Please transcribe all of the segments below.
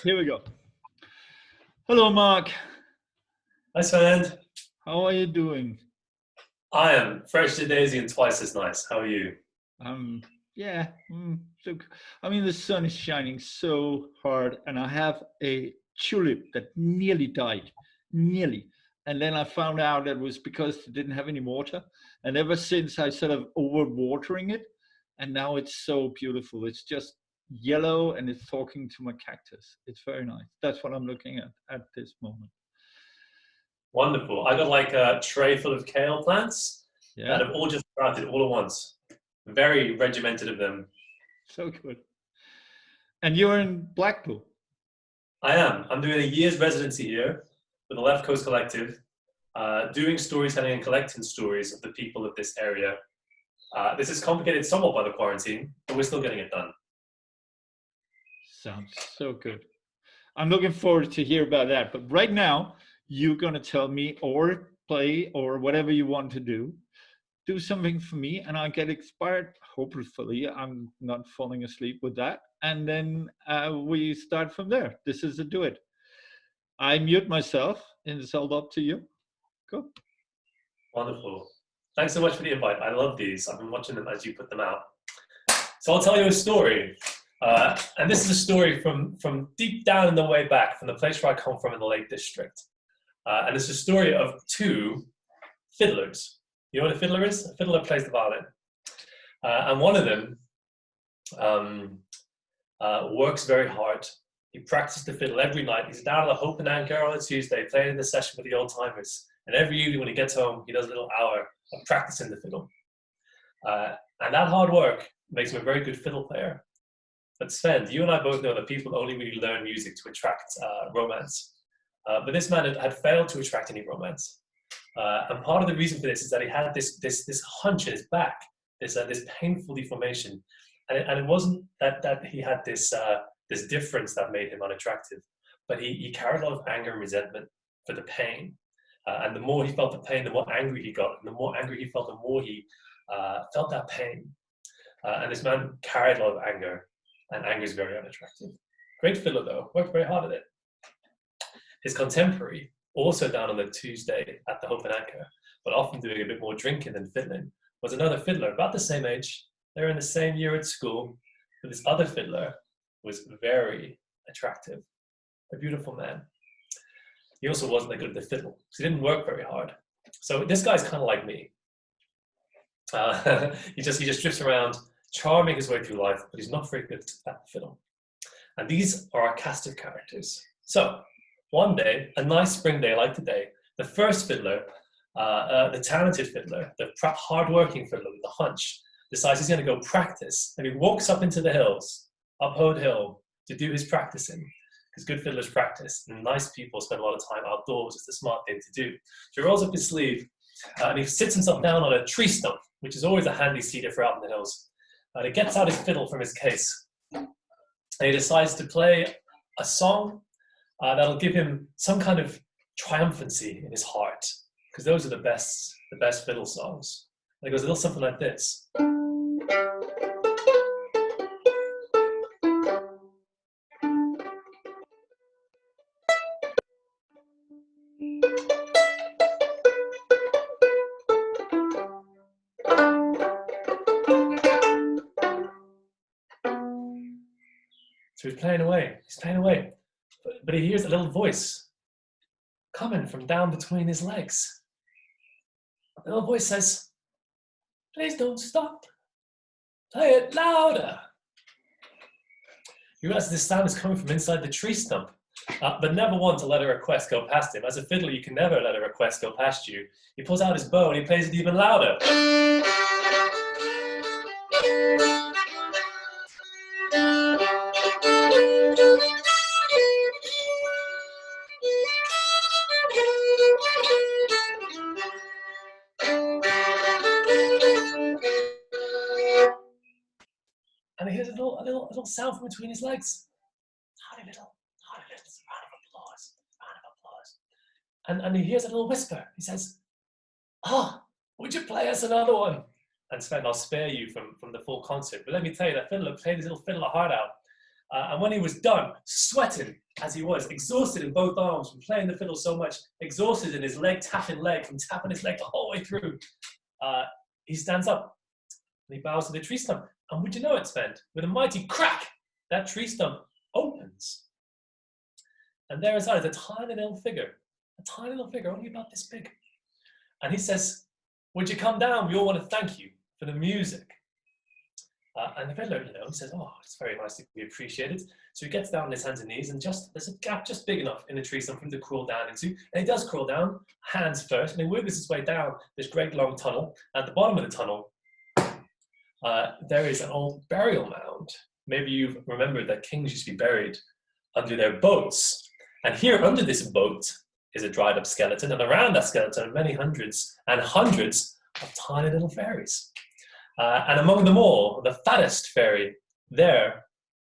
Here we go. Hello, Mark. Hi, Svend. How are you doing? I am fresh to daisy and twice as nice. How are you? Yeah. Look, I mean, the sun is shining so hard, and I have a tulip that nearly died, nearly. And then I found out that it was because it didn't have any water. And ever since, I sort of overwatering it, and now it's so beautiful. It's just yellow, and it's talking to my cactus. It's very nice. That's what I'm looking at this moment. Wonderful. I got like a tray full of kale plants that Yeah, have all just sprouted all at once. Very regimented of them. so good. And you're in Blackpool. I am. I'm doing a year's residency here with the Left Coast Collective, doing storytelling and collecting stories of the people of this area. This is complicated somewhat by the quarantine, but we're still getting it done. Sounds so good. I'm looking forward to hear about that. But right now, you're going to tell me or play or whatever you want to do. Do something for me and I'll get inspired. Hopefully, I'm not falling asleep with that. And then we start from there. This is a DuEt. I mute myself and it's all up to you. Go. Wonderful. Thanks so much for the invite. I love these. I've been watching them as you put them out. So I'll tell you a story. And this is a story from deep down in the way back, from the place where I come from in the Lake District. And it's a story of two fiddlers. You know what a fiddler is? A fiddler plays the violin. And one of them works very hard. He practices the fiddle every night. He's down at the Hope and Anchor on a Tuesday, playing in the session with the old timers. And every evening when he gets home, he does a little hour of practicing the fiddle. And that hard work makes him a very good fiddle player. But Svend, you and I both know that people only really learn music to attract romance. But this man had failed to attract any romance. And part of the reason for this is that he had this hunch in his back, this painful deformation. And it wasn't that he had this difference that made him unattractive, but he carried a lot of anger and resentment for the pain. And the more he felt the pain, the more angry he got. And the more angry he felt, the more he felt that pain. And this man carried a lot of anger, and anger is very unattractive. Great fiddler though, worked very hard at it. His contemporary, also down on the Tuesday at the Hope and Anchor, but often doing a bit more drinking than fiddling, was another fiddler about the same age. They were in the same year at school, but this other fiddler was very attractive, a beautiful man. He also wasn't that good at the fiddle, because he didn't work very hard. So this guy's kind of like me. He just drifts around, charming his way through life, but he's not very good at the fiddle. And these are our cast of characters. So one day, a nice spring day like today, the first fiddler, the talented fiddler, the hard-working fiddler with the hunch, decides he's going to go practice. And he walks up into the hills, up Hoad Hill, to do his practicing. Because good fiddlers practice, and nice people spend a lot of time outdoors. It's the smart thing to do. So he rolls up his sleeve, and he sits himself down on a tree stump, which is always a handy seat if we're out in the hills. And he gets out his fiddle from his case. And he decides to play a song that'll give him some kind of triumphancy in his heart, because those are the best fiddle songs. And it goes a little something like this. So he's playing away, but he hears a little voice coming from down between his legs. The little voice says, "Please don't stop, play it louder." You realize this sound is coming from inside the tree stump, but never want to let a request go past him. As a fiddler, you can never let a request go past you. He pulls out his bow and he plays it even louder. And he hears a little sound from between his legs. Howdy little round of applause, round of applause. And he hears a little whisper. He says, would you play us another one? And Svend, I'll spare you from the full concert, but let me tell you, that fiddler played his little fiddler heart out. And when he was done, sweating as he was, exhausted in both arms from playing the fiddle so much, exhausted in his leg tapping leg from tapping his leg the whole way through, he stands up and he bows to the tree stump. And would you know it, Svend? With a mighty crack, that tree stump opens. And there inside is a tiny little figure only about this big. And he says, would you come down? We all want to thank you for the music. And the fiddler, he says, oh, it's very nice to be appreciated. So he gets down on his hands and knees, and there's a gap just big enough in the tree stump for him to crawl down into. And he does crawl down, hands first, and he wiggles his way down this great long tunnel. At the bottom of the tunnel, there is an old burial mound. Maybe you've remembered that kings used to be buried under their boats. And here under this boat is a dried up skeleton, and around that skeleton are many hundreds and hundreds of tiny little fairies. And among them all, the fattest fairy there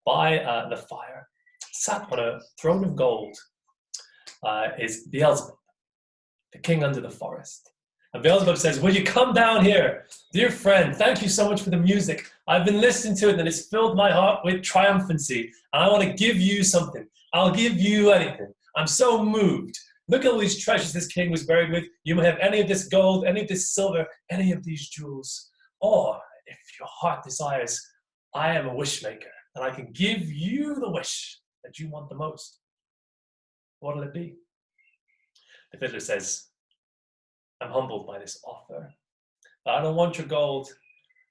by the fire, sat on a throne of gold, is Beelzebub, the king under the forest. And Beelzebub says, will you come down here? Dear friend, thank you so much for the music. I've been listening to it and it's filled my heart with triumphancy. And I want to give you something. I'll give you anything. I'm so moved. Look at all these treasures this king was buried with. You may have any of this gold, any of this silver, any of these jewels. Or if your heart desires, I am a wish maker and I can give you the wish that you want the most. What'll it be? The fiddler says, I'm humbled by this offer. I don't want your gold.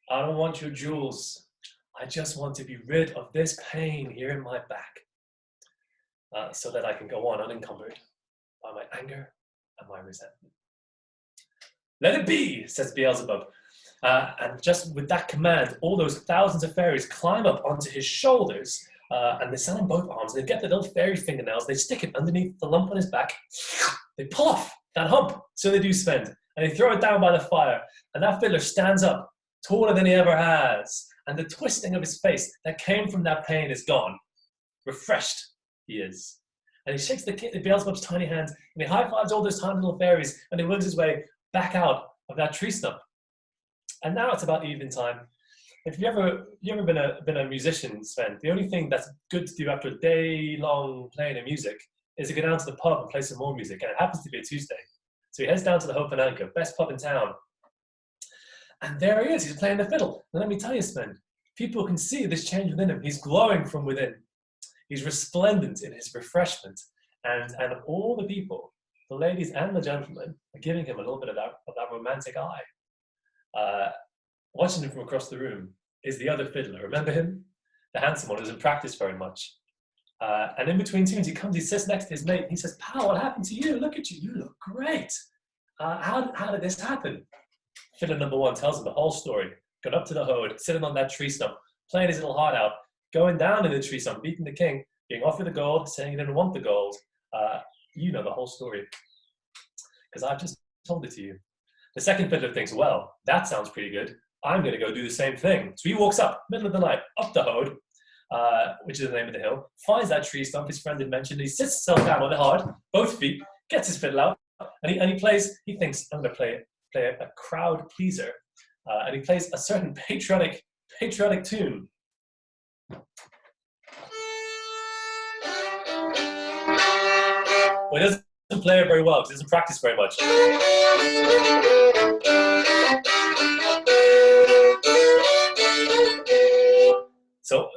I don't want your jewels. I just want to be rid of this pain here in my back so that I can go on unencumbered by my anger and my resentment. Let it be, says Beelzebub. And just with that command, all those thousands of fairies climb up onto his shoulders and they stand on both arms. They get the little fairy fingernails, they stick it underneath the lump on his back. They pull off that hump. So they do, Svend. And they throw it down by the fire. And that fiddler stands up, taller than he ever has. And the twisting of his face that came from that pain is gone. Refreshed he is. And he shakes the Beelzebub's tiny hand and he high-fives all those tiny little fairies and he wiggles his way back out of that tree stump. And now it's about evening time. If you ever been a musician, Svend, the only thing that's good to do after a day-long playing of music is to go down to the pub and play some more music. And it happens to be a Tuesday. So he heads down to the Hope and Anchor, best pub in town. And there he is, he's playing the fiddle. And let me tell you, Svend, people can see this change within him. He's glowing from within. He's resplendent in his refreshment. And all the people, the ladies and the gentlemen, are giving him a little bit of that romantic eye. Watching him from across the room is the other fiddler. Remember him? The handsome one who doesn't practice very much. And in between tunes, he sits next to his mate. He says, pal, what happened to you? Look at you. You look great. How did this happen? Fiddler number one tells him the whole story. Got up to the Hoad, sitting on that tree stump, playing his little heart out, going down in the tree stump, beating the king, being offered the gold, saying he didn't want the gold. You know the whole story. Because I've just told it to you. The second fiddler thinks, well, that sounds pretty good. I'm going to go do the same thing. So he walks up, middle of the night, up the Hoad, which is the name of the hill, finds that tree stump his friend had mentioned. He sits himself down on it hard, both feet, gets his fiddle out, and he plays. He thinks, I'm going to play a crowd pleaser, and he plays a certain patriotic tune. Well, he doesn't play it very well because he doesn't practice very much.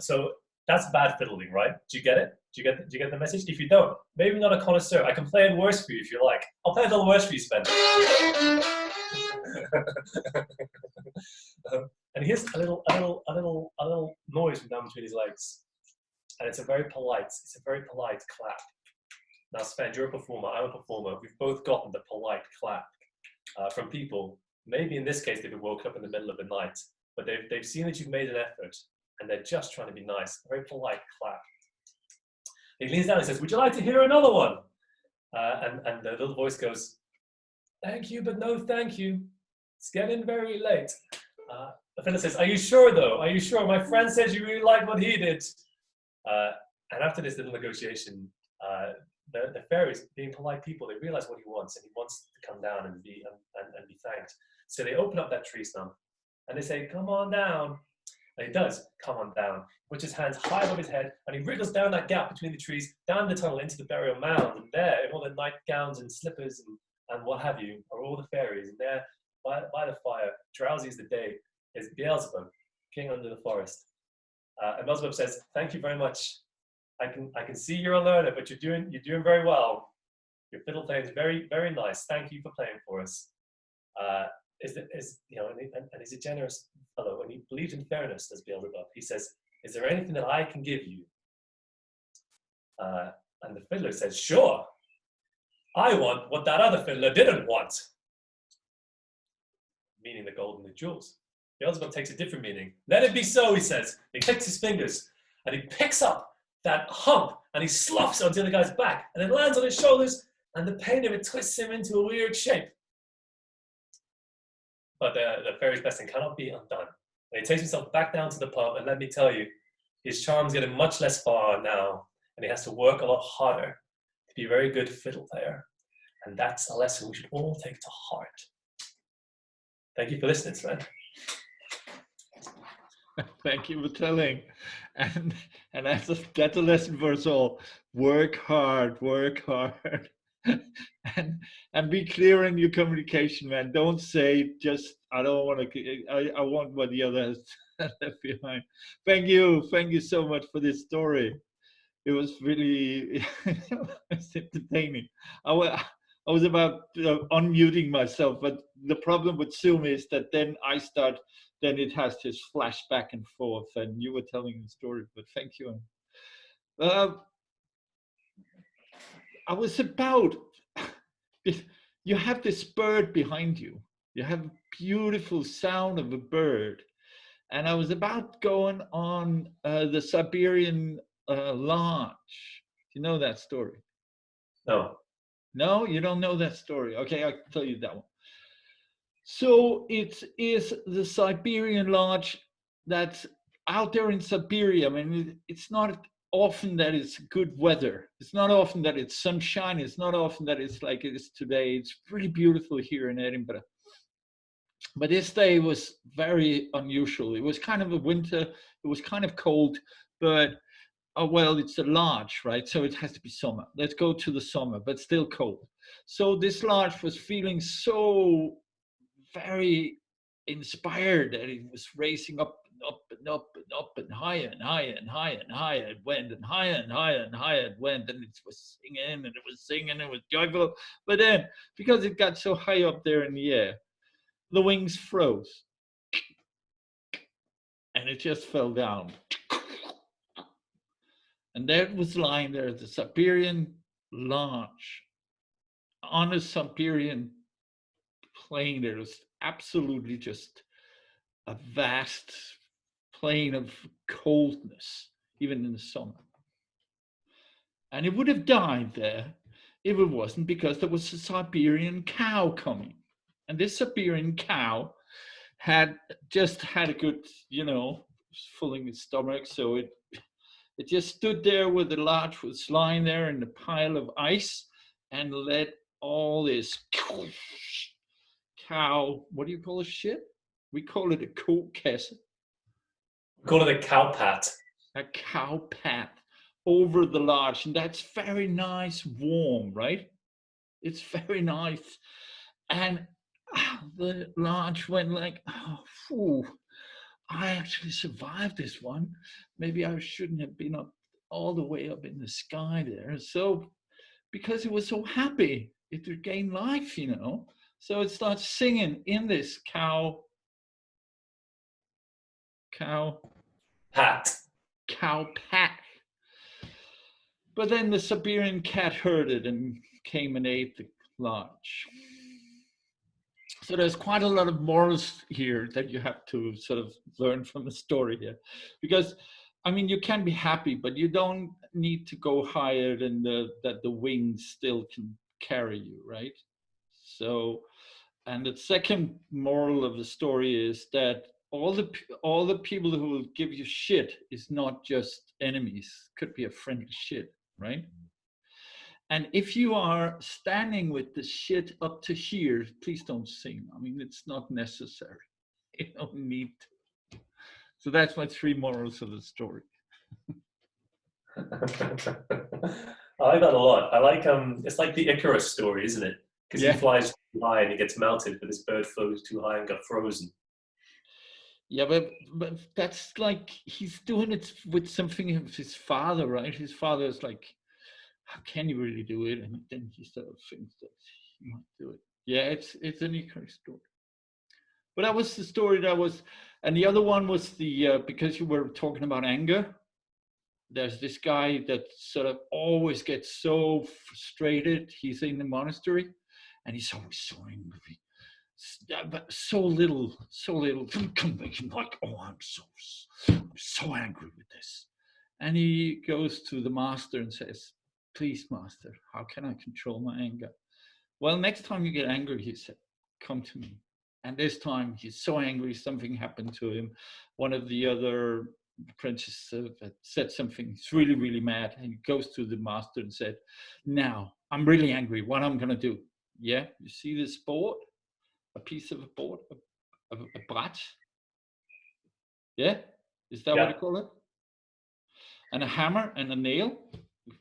So that's bad fiddling, right? Do you get it? Do you get the message? If you don't, maybe not a connoisseur. I can play it worse for you if you like. I'll play it a little worse for you, Svend. And he hears a little noise from down between his legs, and it's a very polite clap. Now, Svend, you're a performer. I'm a performer. We've both gotten the polite clap from people. Maybe in this case they've been woken up in the middle of the night, but they've seen that you've made an effort. And they're just trying to be nice. A very polite clap. He leans down and says, would you like to hear another one? And the little voice goes, thank you, but no thank you. It's getting very late. The fiddler says, are you sure though? Are you sure? My friend says you really like what he did. And after this little negotiation, the fairies, being polite people, they realize what he wants, and he wants to come down and be thanked. So they open up that tree stump and they say, come on down. And he does come on down, puts his hands high above his head, and he wriggles down that gap between the trees, down the tunnel into the burial mound. And there, in all their nightgowns and slippers and what have you, are all the fairies. And there, by the fire, drowsy as the day, is Beelzebub, king under the forest. And Beelzebub says, "Thank you very much. I can see you're a learner, but you're doing very well. Your fiddle playing is very, very nice. Thank you for playing for us." And he's a generous fellow, and he believes in fairness, as Beelzebub. He says, "Is there anything that I can give you?" And the fiddler says, "Sure. I want what that other fiddler didn't want," meaning the gold and the jewels. Beelzebub takes a different meaning. "Let it be so," he says. He clicks his fingers, and he picks up that hump, and he sloughs it onto the guy's back, and it lands on his shoulders, and the pain of it twists him into a weird shape. But the fairy's blessing cannot be undone. And he takes himself back down to the pub, and let me tell you, his charm's getting much less far now, and he has to work a lot harder to be a very good fiddle player. And that's a lesson we should all take to heart. Thank you for listening, Svend. Thank you for telling. And that's a lesson for us all. Work hard, and be clear in your communication, man. Don't say just, I don't want to, I want what the other has left behind. Thank you so much for this story. It was really it's entertaining. I was about unmuting myself, but the problem with Zoom is that then it has this flash back and forth, and you were telling the story, but thank you. I was about, you have this bird behind you. You have a beautiful sound of a bird. And I was about going on the Siberian larch. You know that story? No. No, you don't know that story. Okay, I can tell you that one. So it is the Siberian larch that's out there in Siberia. I mean, it's not often that it's good weather. It's not often that it's sunshine. It's not often that it's like it is today. It's pretty beautiful here in Edinburgh. But this day was very unusual. It was kind of a winter. It was kind of cold, but well, it's a larch, right? So it has to be summer. Let's go to the summer, but still cold. So this larch was feeling so very inspired that it was racing up and up and up and up and higher and higher and higher and higher it went, and higher and higher and higher it went, and it was singing and it was singing and it was joyful. But then, because it got so high up there in the air, the wings froze and it just fell down. And there it was lying there, the Siberian larch on a Siberian plain. There was absolutely just a vast plain of coldness, even in the summer. And it would have died there if it wasn't because there was a Siberian cow coming. And this Siberian cow had just had a good, filling its stomach. So it just stood there where the larch was lying there in the pile of ice and let all this cow, what do you call it, shit? We call it a koelkesse. We call it a cow pat. A cow pat over the larch. And that's very nice, warm, right? It's very nice. And the larch went like, I actually survived this one. Maybe I shouldn't have been up all the way up in the sky there. So, because it was so happy, it regained life, So it starts singing in this cow pat. But then the Siberian cat heard it and came and ate the larch. So there's quite a lot of morals here that you have to sort of learn from the story here. Because, I mean, you can be happy, but you don't need to go higher than that the wings still can carry you, right? So, and the second moral of the story is that all the people who will give you shit is not just enemies. Could be a friendly shit, right? And if you are standing with the shit up to here, please don't sing. I mean, it's not necessary. You don't need to. So that's my 3 morals of the story. I like that a lot. I like it's like the Icarus story, isn't it? Because he Yeah. flies too high and he gets melted, but his bird flew too high and got frozen. Yeah, but that's like he's doing it with something of his father, right? His father is like, how can you really do it? And then he sort of thinks that he might do it. Yeah, it's an Icarus story. But that was the story that was, and the other one was the because you were talking about anger. There's this guy that sort of always gets so frustrated. He's in the monastery, and he's always so angry. But so little. Like, oh, I'm so angry with this. And he goes to the master and says, please, master, how can I control my anger? Well, next time you get angry, he said, come to me. And this time he's so angry, something happened to him. One of the other apprentices said something. He's really, really mad. And he goes to the master and said, now, I'm really angry. What I'm going to do? Yeah, you see this board? A piece of a board? A brat? Yeah? Is that what you call it? And a hammer and a nail?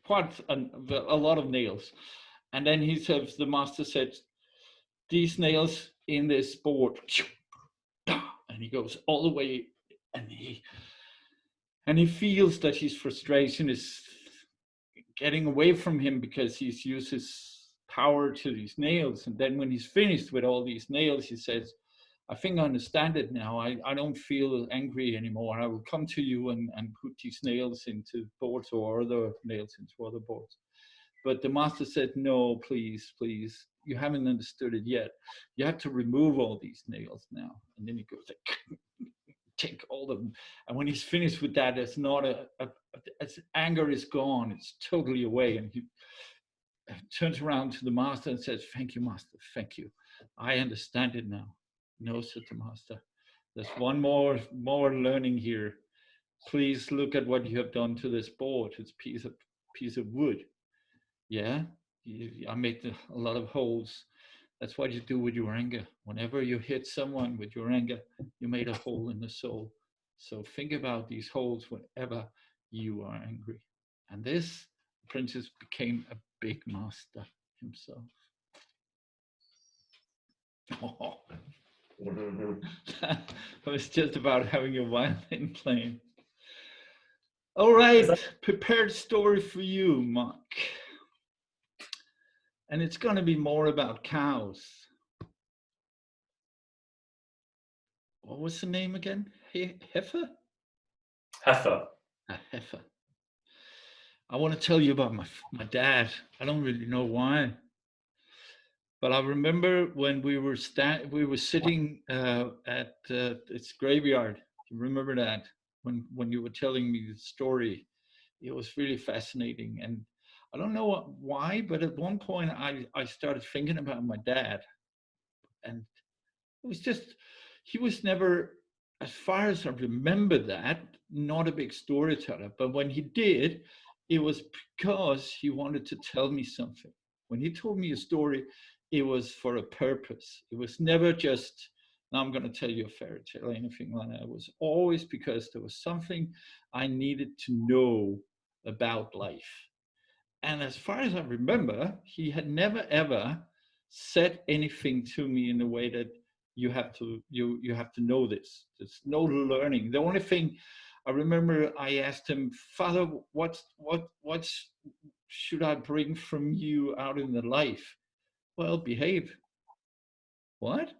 Quite a lot of nails. And then he says, the master said, these nails in this board, and he goes all the way, and he feels that his frustration is getting away from him because he's used his power to these nails. And then when he's finished with all these nails, he says, I think I understand it now. I don't feel angry anymore. I will come to you and put these nails into boards or other nails into other boards. But the master said, no, please, please, you haven't understood it yet. You have to remove all these nails now. And then he goes, take all of them. And when he's finished with that, there's not as anger is gone. It's totally away. And he turns around to the master and says, thank you, master, thank you. I understand it now. No, said the master. There's one more learning here. Please look at what you have done to this board. It's a piece of wood. Yeah, I made a lot of holes. That's what you do with your anger. Whenever you hit someone with your anger, you made a hole in the soul. So think about these holes whenever you are angry. And this princess became a big master himself. Oh. It was just about having a violin playing. All right, prepared story for you, Mark. And it's going to be more about cows. What was the name again? Heifer? Heifer. A heifer. I want to tell you about my dad. I don't really know why. But I remember when we were sitting at its graveyard. You remember that? When you were telling me the story, it was really fascinating. And I don't know why, but at one point I started thinking about my dad. And it was just, he was never, as far as I remember that, not a big storyteller. But when he did, it was because he wanted to tell me something. When he told me a story, it was for a purpose. It was never just, now I'm going to tell you a fairy tale or anything like that. It was always because there was something I needed to know about life. And as far as I remember, he had never ever said anything to me in a way that you have to know this. There's no learning. The only thing I remember, I asked him, Father, what should I bring from you out in the life? Well, behave. What?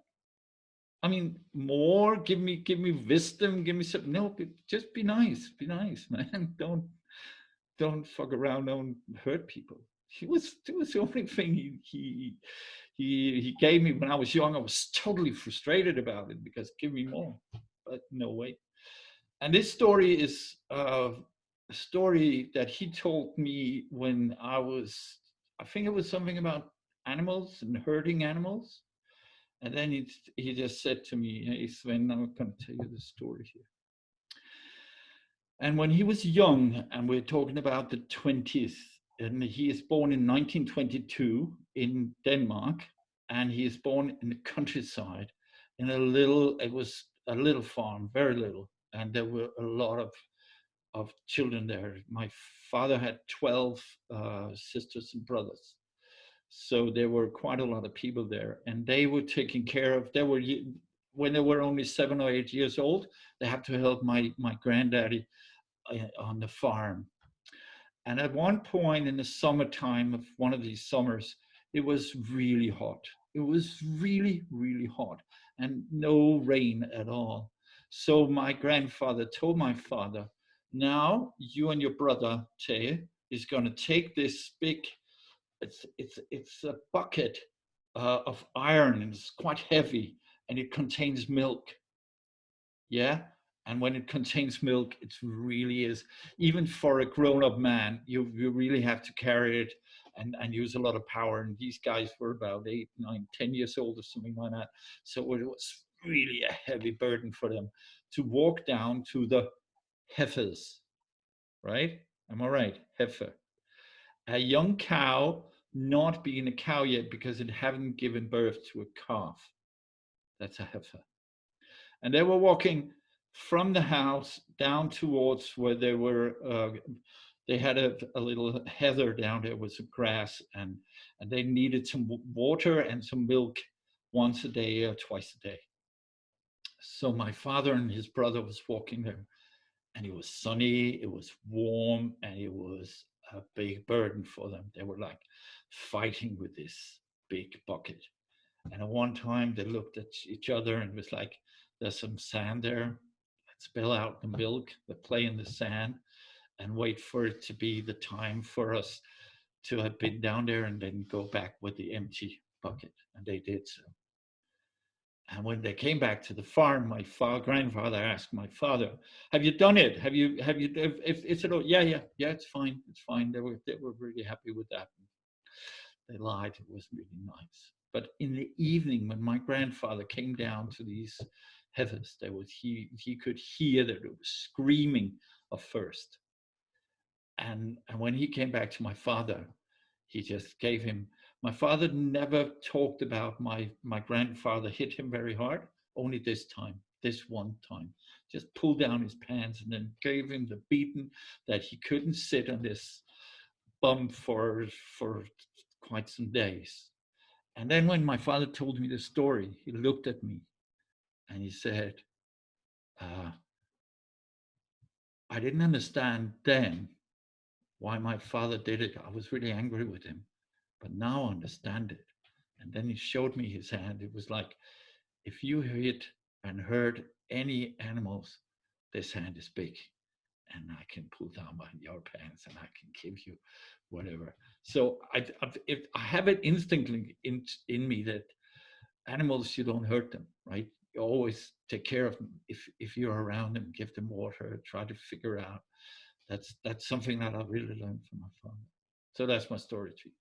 I mean, more. Give me wisdom. Give me something. No, just be nice. Be nice, man. Don't fuck around. Don't hurt people. It was the only thing he gave me when I was young. I was totally frustrated about it because give me more, but no way. And this story is a story that he told me when I think it was something about animals and hurting animals. And then he just said to me, hey, Sven, I'm going to tell you the story here. And when he was young, and we're talking about the 20s, and he is born in 1922 in Denmark, and he is born in the countryside in it was a little farm, very little. and there were a lot of children there. My father had 12 sisters and brothers. So there were quite a lot of people there, and they were taking care of, when they were only 7 or 8 years old, they had to help my granddaddy on the farm. And at one point in the summertime of one of these summers, it was really hot. It was really, really hot and no rain at all. So my grandfather told my father, now you and your brother, Tay, is going to take this big, it's a bucket of iron, and it's quite heavy, and it contains milk. Yeah. And when it contains milk, it really is, even for a grown-up man, you really have to carry it and use a lot of power. And these guys were about 8, 9, 10 years old or something like that. So it was really a heavy burden for them to walk down to the heifers, right? Am I right? Heifer. A young cow, not being a cow yet because it hadn't given birth to a calf. That's a heifer. And they were walking from the house down towards where they were, they had a little heather down there with some grass, and they needed some water and some milk once a day or twice a day. So my father and his brother was walking there, and it was sunny, it was warm, and it was a big burden for them. They were like fighting with this big bucket. And at one time they looked at each other and was like, there's some sand there. Let's spill out the milk, let's play in the sand and wait for it to be the time for us to have been down there and then go back with the empty bucket. And they did so. And when they came back to the farm, my grandfather asked my father, have you done it? If it's all, yeah, it's fine. They were really happy with that. They lied, it was really nice. But in the evening, when my grandfather came down to these heifers, he could hear that it was screaming of first. And when he came back to my father, he just gave him, my father never talked about my grandfather hit him very hard, only this one time, just pulled down his pants and then gave him the beating that he couldn't sit on this bum for quite some days. And then when my father told me the story, he looked at me and he said, I didn't understand then why my father did it. I was really angry with him, but now I understand it. And then he showed me his hand. It was like, if you hit and hurt any animals, this hand is big, and I can pull down behind your pants and I can give you whatever. So I have it instinctively in me that animals, you don't hurt them, right? You always take care of them. If you're around them, give them water, try to figure out. That's something that I really learned from my father. So that's my story to you.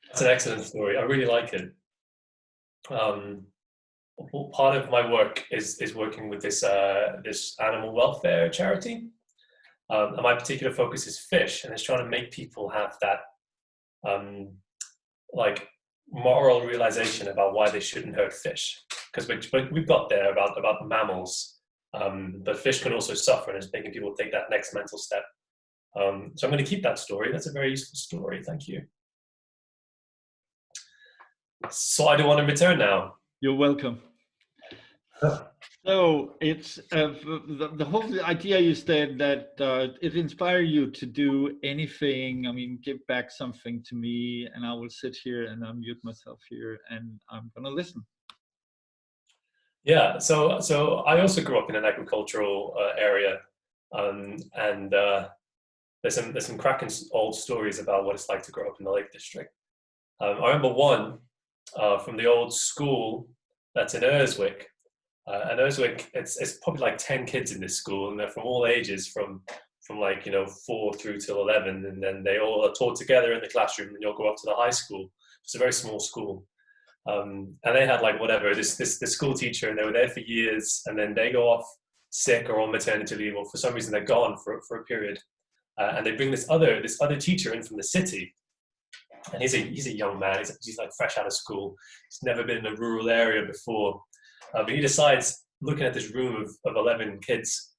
That's an excellent story. I really like it. Part of my work is working with this animal welfare charity, and my particular focus is fish, and it's trying to make people have that like moral realization about why they shouldn't hurt fish, because we've got there about mammals, but fish can also suffer, and it's making people take that next mental step. So I'm going to keep that story. That's a very useful story. Thank you. So I do want to return now. You're welcome. So it's the whole idea is that it inspires you to do anything. I mean, give back something to me, and I will sit here and I'll mute myself here, and I'm gonna listen. Yeah. So I also grew up in an agricultural area, and there's some cracking old stories about what it's like to grow up in the Lake District. I remember one from the old school that's in Erswick. And Borthwick, it's probably like 10 kids in this school, and they're from all ages, from like 4 through till 11, and then they all are taught together in the classroom, and you'll go up to the high school. It's a very small school, and they had like whatever this school teacher, and they were there for years, and then they go off sick or on maternity leave, or for some reason they're gone for a period, and they bring this other teacher in from the city, And he's a young man. He's like fresh out of school. He's never been in a rural area before. But he decides, looking at this room of 11 kids,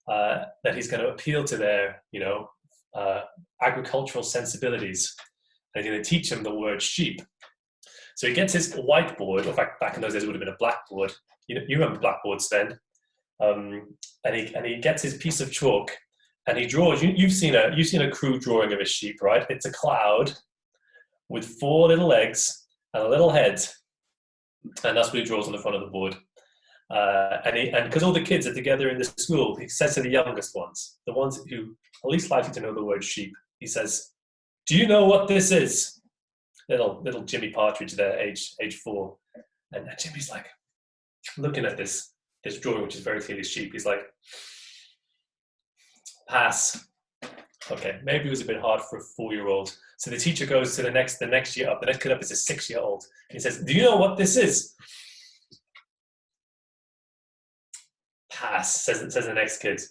that he's going to appeal to their, agricultural sensibilities. And he's going to teach them the word sheep. So he gets his whiteboard. In fact, back in those days, it would have been a blackboard. You remember blackboard, Sven? And he gets his piece of chalk, and he draws. You've seen a crude drawing of a sheep, right? It's a cloud with 4 little legs and a little head, and that's what he draws on the front of the board. And because all the kids are together in the school, he says to the youngest ones, the ones who are least likely to know the word sheep, he says, "Do you know what this is?" Little Jimmy Partridge there, age 4, and Jimmy's like looking at this drawing, which is very clearly sheep. He's like, "Pass." Okay, maybe it was a bit hard for a 4-year-old. So the teacher goes to the next year up. The next kid up is a 6-year-old. He says, "Do you know what this is?" Pass, says the next kid.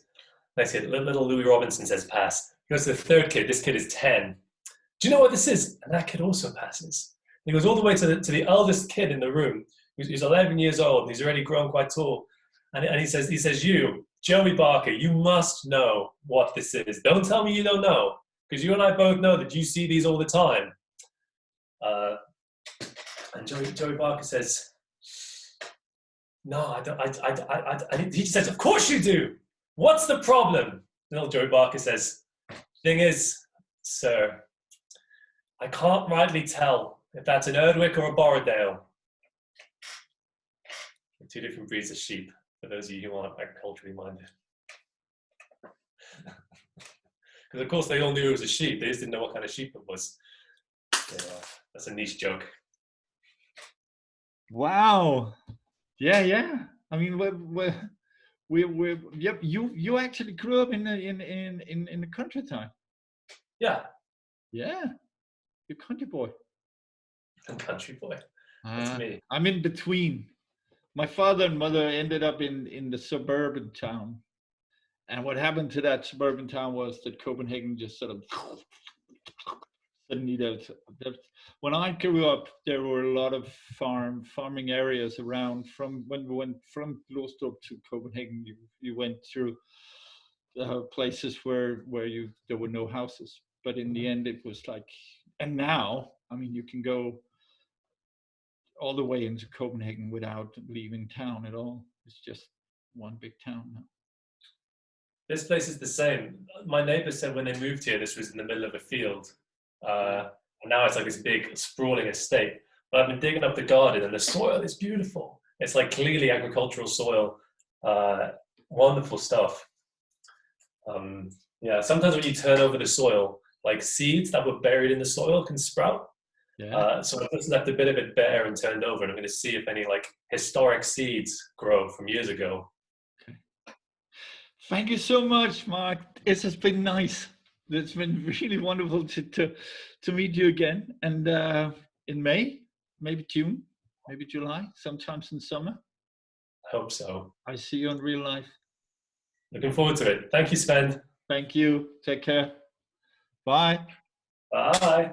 Next kid, little Louis Robinson says pass. He goes to the 3rd kid. This kid is 10. "Do you know what this is?" And that kid also passes. He goes all the way to the eldest kid in the room, who's 11 years old, and he's already grown quite tall. And he says, "You, Joey Barker, you must know what this is. Don't tell me you don't know, because you and I both know that you see these all the time." And Joey Barker says, "No, I don't." And he says, "Of course you do. What's the problem?" And old Joey Barker says, "Thing is, sir, I can't rightly tell if that's an Erdwick or a Borrowdale." 2 different breeds of sheep, for those of you who aren't agriculturally minded. Because of course they all knew it was a sheep, they just didn't know what kind of sheep it was. Yeah, that's a niche joke. Wow. Yeah. I mean, yep. You actually grew up in the countryside. Yeah. Yeah. You're a country boy. I'm country boy. That's me. I'm in between. My father and mother ended up in the suburban town. And what happened to that suburban town was that Copenhagen just sort of suddenly when I grew up, there were a lot of farming areas around. From when we went from Glostrup to Copenhagen, you went through places where there were no houses. But in the end, it was like, and now, I mean, you can go all the way into Copenhagen without leaving town at all. It's just one big town now. This place is the same. My neighbor said when they moved here, this was in the middle of a field. And now it's like this big sprawling estate. But I've been digging up the garden, and the soil is beautiful. It's like clearly agricultural soil. Wonderful stuff. Yeah, sometimes when you turn over the soil, like seeds that were buried in the soil can sprout. Yeah. So I've just left a bit of it bare and turned over, and I'm going to see if any like historic seeds grow from years ago. Okay. Thank you so much, Mark. It has been nice. It's been really wonderful to meet you again. And in May, maybe June, maybe July, sometimes in summer. I hope so. I see you in real life. Looking forward to it. Thank you, Sven. Thank you. Take care. Bye. Bye.